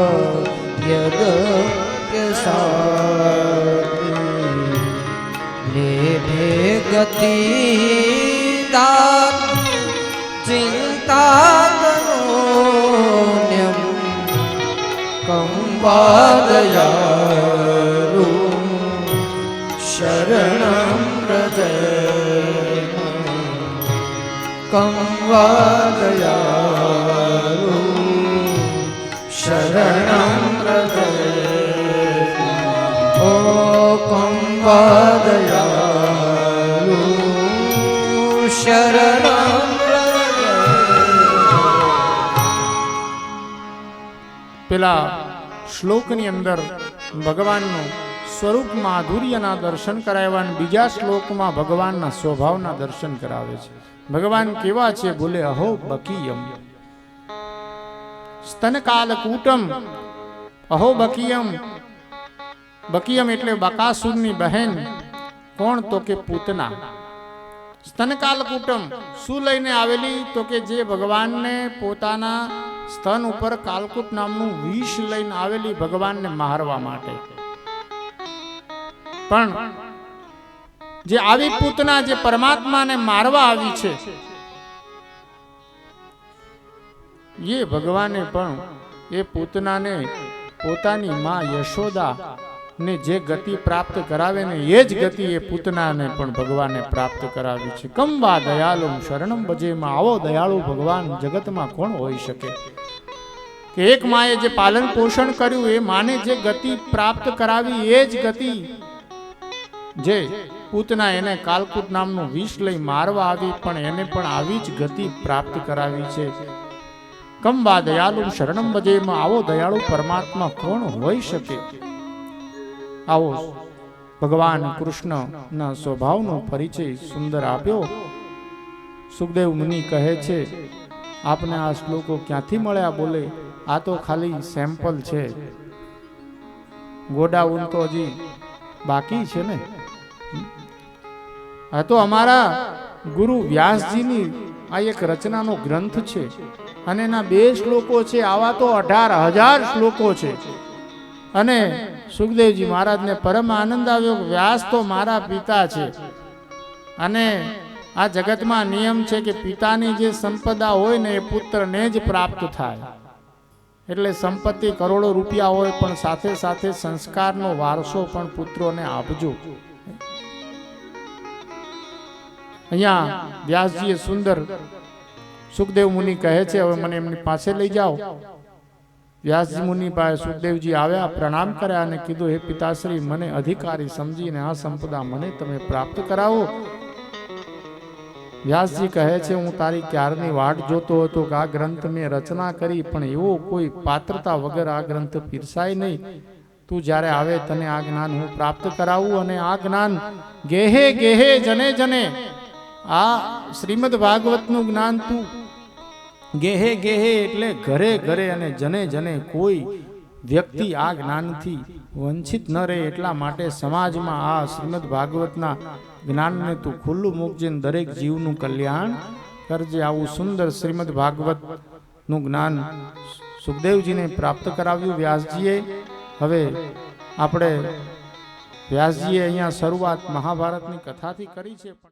લેભે ગતિદાત ચિંતાતનોન્યમ કંવાદયારુ શરણં વ્રજ કંવાદયારુ શરણં વ્રજ ઓ કંવાદયારુ શરણં. પેલા શ્લોકની અંદર ભગવાનનું સ્વરૂપ માધુર્યના દર્શન કરાવ્યા અને બીજા શ્લોકમાં ભગવાનના સ્વભાવના દર્શન કરાવે છે. ભગવાન કેવા છે? બોલે અહો બકીયમ સ્તનકાલકૂટમ. અહો બકીયમ. બકીયમ એટલે બકાસુરની બહેન. કોણ? તો કે પૂતના. સ્તનકાલકૂટમ શું લઈને આવેલી? તો કે જે ભગવાનને પોતાના સ્તન ઉપર કાલકૂટ નામનું વિષ લઈને આવેલી ભગવાનને મારવા માટે. પણ જે આવી પૂતના જે પરમાત્માને મારવા આવી છે, એ ભગવાને પણ એ પૂતનાને પોતાની માં યશોદા ને જે ગતિ પ્રાપ્ત કરાવે ને એ જ ગતિ એ પૂતનાને પણ ભગવાને પ્રાપ્ત કરાવી છે. કંબા દયાલુમ શરણમ ભજેમાં. આવો દયાળુ ભગવાન જગતમાં કોણ હોઈ શકે? કે એક માએ જે પાલન પોષણ કર્યું, એ માને જે ગતિ પ્રાપ્ત કરાવી, એ જ ગતિ જે પૂતના એને કાલકૂટ નામનું વિષ લઈ મારવા આવી, પણ એને પણ આવી જ ગતિ પ્રાપ્ત કરાવી છે. કંબા દયાલુમ શરણમ ભજેમાં. આવો દયાળુ પરમાત્મા કોણ હોઈ શકે? આવો ભગવાન કૃષ્ણના સ્વભાવનો પરિચય સુંદર આપ્યો. સુખદેવ મુનિ કહે છે, આપને આ શ્લોકો ક્યાંથી મળ્યા? બોલે આ તો ખાલી સેમ્પલ છે, ગોડાઉન તો હજી બાકી છે ને. આ તો અમારા ગુરુ વ્યાસજીની આ એક રચનાનો ગ્રંથ છે અને એના 2 શ્લોકો છે. આવા તો 18,000 શ્લોકો છે. અને સુખદેવજી મહારાજને પરમ આનંદ આવ્યો કે વ્યાસ તો મારા પિતા છે અને આ જગતમાં નિયમ છે કે પિતાની જે સંપદા હોય ને એ પુત્રને જ પ્રાપ્ત થાય. એટલે સંપત્તિ કરોડો રૂપિયા હોય પણ સાથે સાથે સંસ્કારનો વારસો પણ પુત્રોને આપજો. અહીંયા વ્યાસજીએ સુંદર સુખદેવ મુનિ કહે છે, હવે મને એમની પાસે લઈ જાઓ. વ્યાસજી મુનિ પાસે સુખદેવજી આવ્યા, પ્રણામ કર્યા અને કીધું, હે પિતાશ્રી, મને અધિકારી સમજીને આ સંપદા મને તમે પ્રાપ્ત કરાવો. વ્યાસજી કહે છે, હું તારી ક્યારની વાટ જોતો હતો કે આ ગ્રંથ મેં રચના કરી, પણ એવો કોઈ પાત્રતા વગર આ ગ્રંથ પીરસાય નહીં. તું જ્યારે આવે તને આ જ્ઞાન હું પ્રાપ્ત કરાવું અને આ જ્ઞાન ગેહે ગેહે જને જને, આ શ્રીમદ ભાગવતનું જ્ઞાન તું ગેહે ગેહે એટલે ઘરે ઘરે અને જને જને કોઈ વ્યક્તિ આ જ્ઞાનથી વંચિત ન રહે એટલા માટે સમાજમાં આ શ્રીમદ ભાગવતના જ્ઞાનને તું ખુલ્લું મૂકજે, દરેક જીવનું કલ્યાણ કરજે. આવું સુંદર શ્રીમદ ભાગવતનું જ્ઞાન સુખદેવજીને પ્રાપ્ત કરાવ્યું વ્યાસજીએ. હવે આપણે વ્યાસજીએ અહીંયા શરૂઆત મહાભારતની કથાથી કરી છે.